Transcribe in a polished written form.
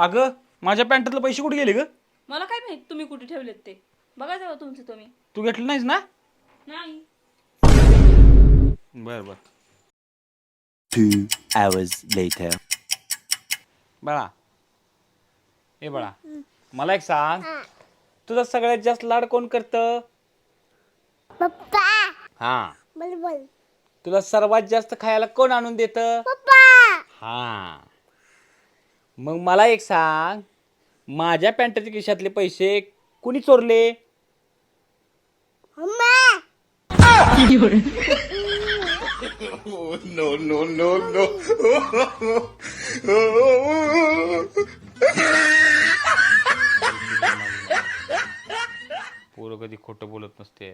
अगं माझ्या पॅन्टातले पैसे कुठे गेले ग? मला काय माहित तुम्ही कुठे ठेवलेत ते. बघा जाऊ तुमचं तुम्ही. तू घेतलं नाहीस ना? नाही. बर बर. 2 hours later. बाळा ए बाळा, मला एक सांग, तुझा सगळ्यात जास्त लाड कोण करतं? पप्पा. हा. बोल. तुला सर्वात जास्त खायला कोण आणून देतं? पप्पा. हा. मग मला एक सांग, माझ्या पॅन्टाच्या खिशातले पैसे कुणी चोरले? मम्मा. पोरं कधी खोटं बोलत नसते.